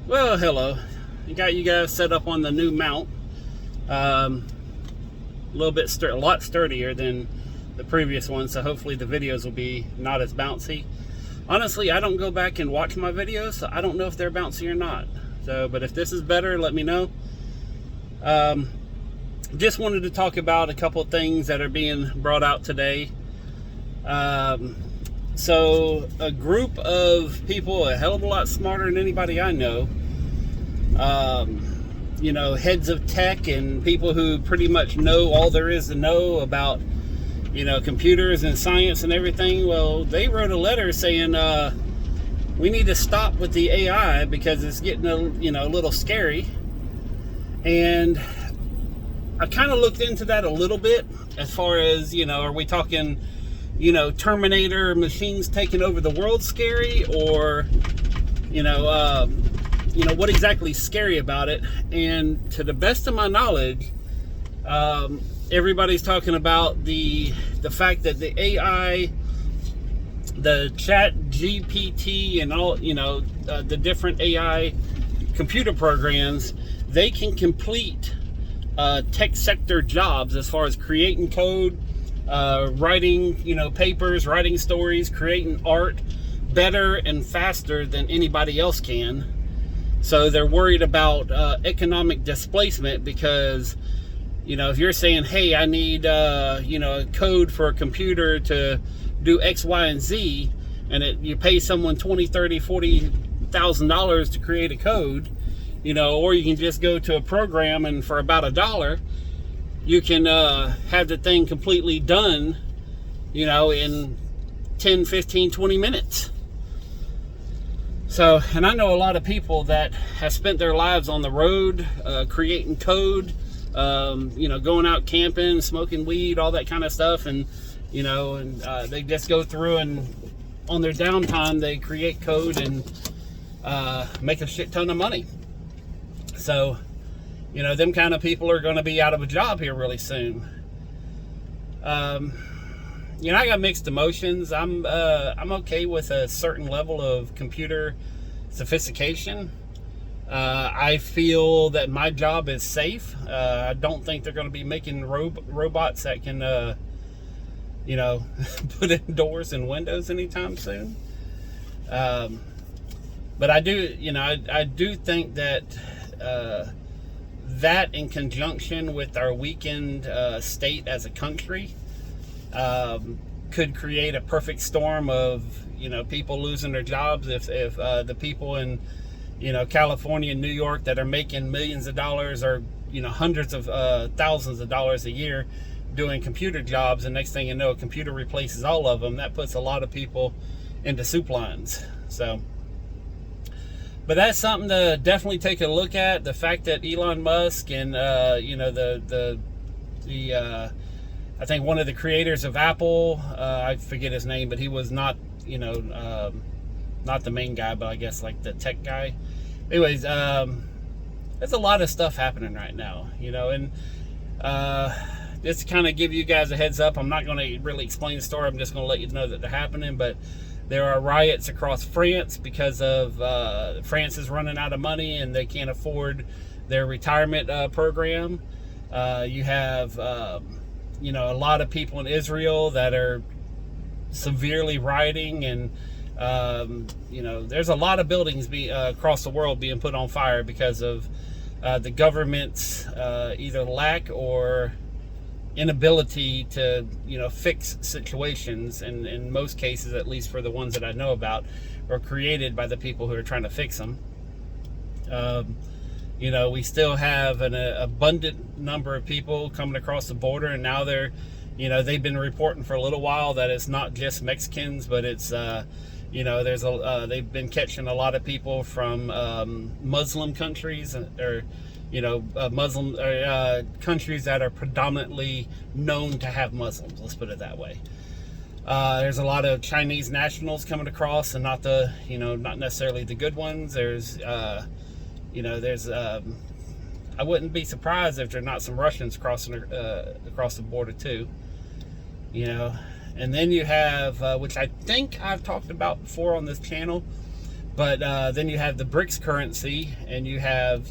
Well, hello. I got you guys set up on the new mount. A little bit a lot sturdier than the previous one, so hopefully the videos will be not as bouncy. Honestly, I don't go back and watch my videos, so I don't know if they're bouncy or not. But if this is better, let me know. Just wanted to talk about a couple of things that are being brought out today. So a group of people a hell of a lot smarter than anybody I know, heads of tech and people who pretty much know all there is to know about, computers and science and everything. Well, they wrote a letter saying, we need to stop with the AI because it's getting a little scary. And I kind of looked into that a little bit as far as, are we talking, Terminator machines taking over the world scary, or, what exactly is scary about it? And to the best of my knowledge, everybody's talking about the fact that the AI, the chat GPT and all, the different AI computer programs, they can complete tech sector jobs as far as creating code, writing, papers, writing stories, creating art better and faster than anybody else can. So they're worried about economic displacement because, if you're saying, hey, I need, a code for a computer to do X, Y, and Z, and you pay someone $20, $30, $40,000 to create a code, or you can just go to a program and for about $1, you can have the thing completely done, in 10, 15, 20 minutes. So, and I know a lot of people that have spent their lives on the road, creating code, going out camping, smoking weed, all that kind of stuff. And, they just go through and on their downtime, they create code and make a shit ton of money. So, them kind of people are going to be out of a job here really soon. I got mixed emotions. I'm okay with a certain level of computer sophistication. I feel that my job is safe. I don't think they're going to be making robots that can, put in doors and windows anytime soon. But I do, I do think that that in conjunction with our weakened state as a country could create a perfect storm of people losing their jobs if the people in California and New York that are making millions of dollars or hundreds of thousands of dollars a year doing computer jobs, and next thing you know a computer replaces all of them. That puts a lot of people into soup lines. So but that's something to definitely take a look at. The fact that Elon Musk and I think one of the creators of Apple, I forget his name, but he was not not the main guy, but I guess like the tech guy. Anyways, there's a lot of stuff happening right now, and just to kind of give you guys a heads up, I'm not going to really explain the story. I'm just going to let you know that they're happening. But there are riots across France because of France is running out of money and they can't afford their retirement program. You have a lot of people in Israel that are severely rioting, and there's a lot of buildings across the world being put on fire because of the government's either lack or inability to fix situations, and in most cases, at least for the ones that I know about, are created by the people who are trying to fix them. We still have an abundant number of people coming across the border, and now they've been reporting for a little while that it's not just Mexicans, but it's they've been catching a lot of people from Muslim countries, or Muslim countries that are predominantly known to have Muslims. Let's put it that way. There's a lot of Chinese nationals coming across, and not necessarily the good ones. There's I wouldn't be surprised if there are not some Russians crossing across the border too. And then you have, which I think I've talked about before on this channel, But then you have the BRICS currency, and you have,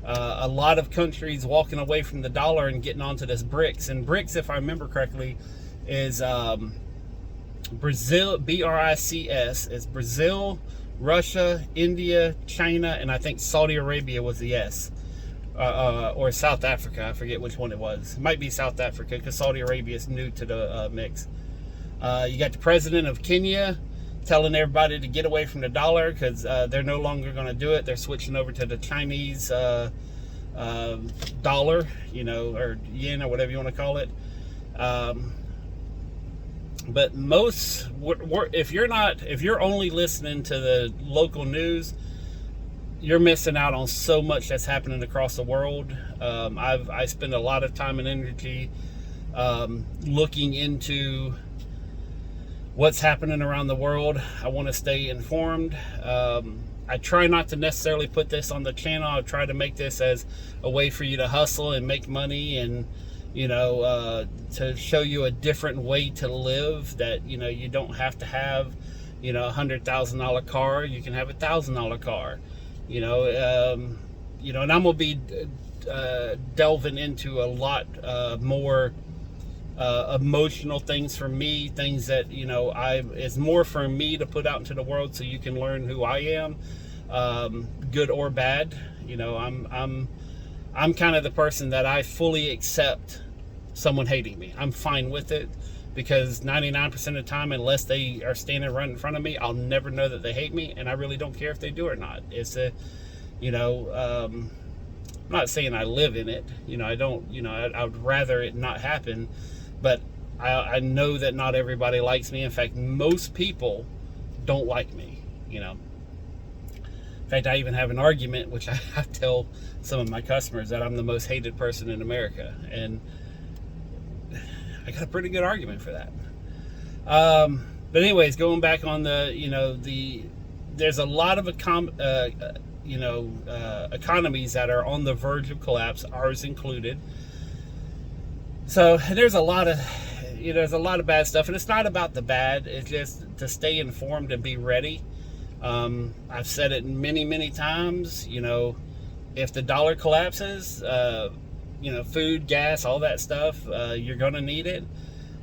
a lot of countries walking away from the dollar and getting onto this BRICS. And BRICS, if I remember correctly, is Brazil, BRICS, is Brazil, Russia, India, China, and I think Saudi Arabia was the S. Or South Africa, I forget which one it was. It might be South Africa, because Saudi Arabia is new to the mix. You got the president of Kenya telling everybody to get away from the dollar, because they're no longer going to do it. They're switching over to the Chinese dollar, or yen, or whatever you want to call it. But most, if you're only listening to the local news, you're missing out on so much that's happening across the world. I spend a lot of time and energy looking into what's happening around the world. I want to stay informed. I try not to necessarily put this on the channel. I try to make this as a way for you to hustle and make money, and to show you a different way to live, that you don't have to have $100,000 car. You can have $1,000 car. And I'm gonna be delving into a lot more emotional things for me, things that it's more for me to put out into the world, so you can learn who I am, good or bad. I'm kind of the person that I fully accept someone hating me. I'm fine with it, because 99% of the time, unless they are standing right in front of me, I'll never know that they hate me, and I really don't care if they do or not. It's I'm not saying I live in it. I don't. I would rather it not happen, but I know that not everybody likes me. In fact, most people don't like me. In fact, I even have an argument, which I tell some of my customers, that I'm the most hated person in America, and I got a pretty good argument for that. But anyways, going back on there's a lot of economies that are on the verge of collapse, ours included. So there's a lot of bad stuff, and it's not about the bad. It's just to stay informed and be ready. I've said it many, many times. If the dollar collapses, food, gas, all that stuff, you're going to need it.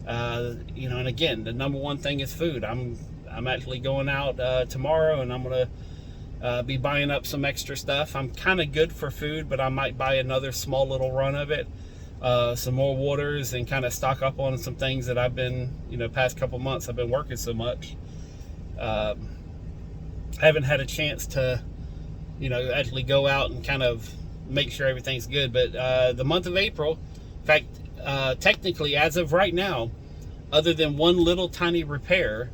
And again, the number one thing is food. I'm actually going out tomorrow, and I'm going to be buying up some extra stuff. I'm kind of good for food, but I might buy another small little run of it, some more waters, and kind of stock up on some things that I've been, past couple months I've been working so much. I haven't had a chance to, actually go out and kind of make sure everything's good. But the month of April, in fact, technically as of right now, other than one little tiny repair,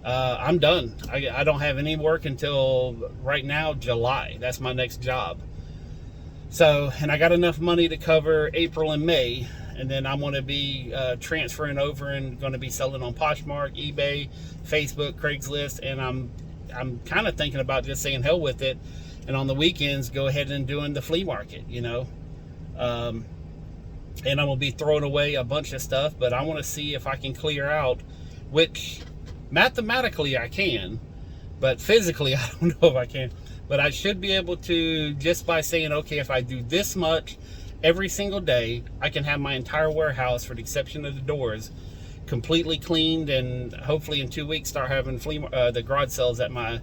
I'm done. I don't have any work until right now, July. That's my next job. So, and I got enough money to cover April and May, and then I'm going to be transferring over and going to be selling on Poshmark, eBay, Facebook, Craigslist, and I'm kind of thinking about just saying hell with it, and on the weekends go ahead and doing the flea market, and I'm going to be throwing away a bunch of stuff, but I want to see if I can clear out, which mathematically I can, but physically I don't know if I can. But I should be able to, just by saying, okay, if I do this much every single day, I can have my entire warehouse, for the exception of the doors, completely cleaned, and hopefully in 2 weeks start having the garage sales at my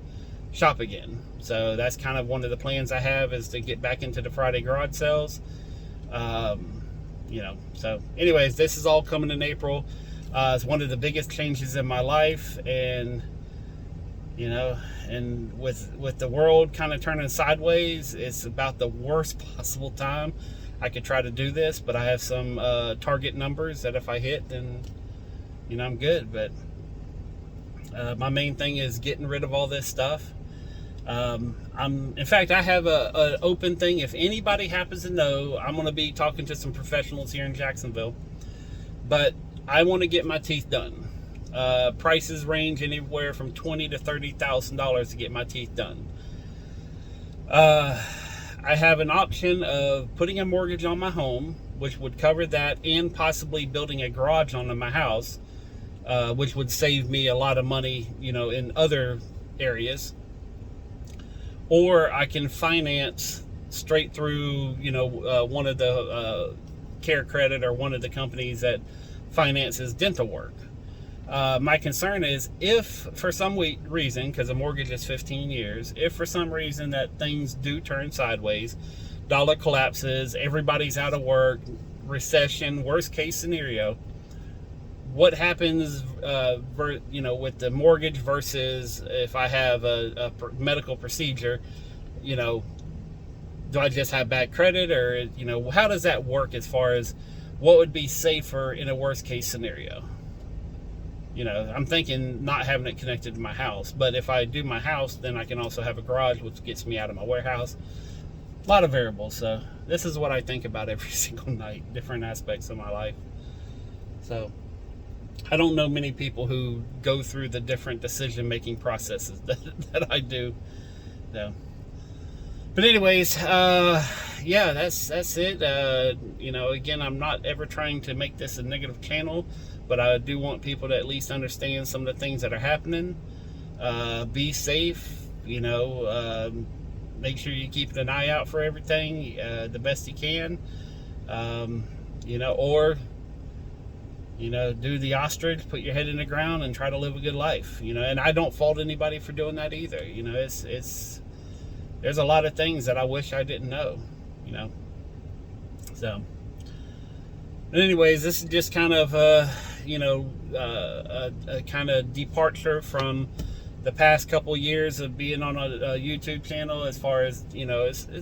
shop again. So that's kind of one of the plans I have, is to get back into the Friday garage sales. So anyways, this is all coming in April. It's one of the biggest changes in my life, and and with the world kind of turning sideways, it's about the worst possible time I could try to do this. But I have some target numbers that if I hit, then I'm good. But my main thing is getting rid of all this stuff. In fact, I have an open thing. If anybody happens to know, I'm going to be talking to some professionals here in Jacksonville, but I want to get my teeth done. Prices range anywhere from $20,000 to $30,000 to get my teeth done. I have an option of putting a mortgage on my home, which would cover that, and possibly building a garage onto my house, which would save me a lot of money, in other areas. or I can finance straight through, one of the Care Credit or one of the companies that finances dental work. My concern is, if for some reason, because a mortgage is 15 years, if for some reason that things do turn sideways, dollar collapses, everybody's out of work, recession, worst case scenario, what happens, with the mortgage versus if I have a medical procedure, do I just have bad credit, or, how does that work as far as what would be safer in a worst case scenario? I'm thinking not having it connected to my house, but if I do my house, then I can also have a garage, which gets me out of my warehouse. A lot of variables. So this is what I think about every single night, different aspects of my life. So I don't know many people who go through the different decision-making processes that I do. So, but anyways, yeah, that's it. Again, I'm not ever trying to make this a negative channel, but I do want people to at least understand some of the things that are happening. Be safe, make sure you keep an eye out for everything the best you can, or do the ostrich, put your head in the ground and try to live a good life, and I don't fault anybody for doing that either. There's a lot of things that I wish I didn't know, so. But anyways, this is just kind of, a kind of departure from the past couple years of being on a YouTube channel. As far as,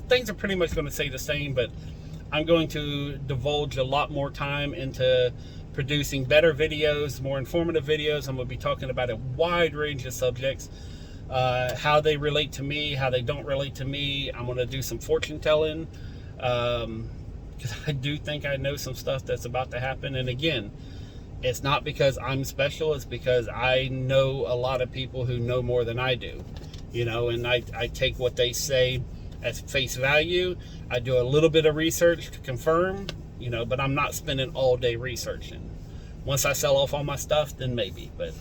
things are pretty much going to stay the same, but I'm going to divulge a lot more time into producing better videos, more informative videos. I'm going to be talking about a wide range of subjects, how they relate to me, how they don't relate to me. I'm going to do some fortune telling, because I do think I know some stuff that's about to happen. And again, it's not because I'm special, it's because I know a lot of people who know more than I do, and I take what they say as face value. I do a little bit of research to confirm, but I'm not spending all day researching. Once I sell off all my stuff, then maybe. But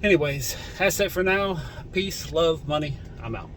anyways, that's it for now. Peace, love, money. I'm out.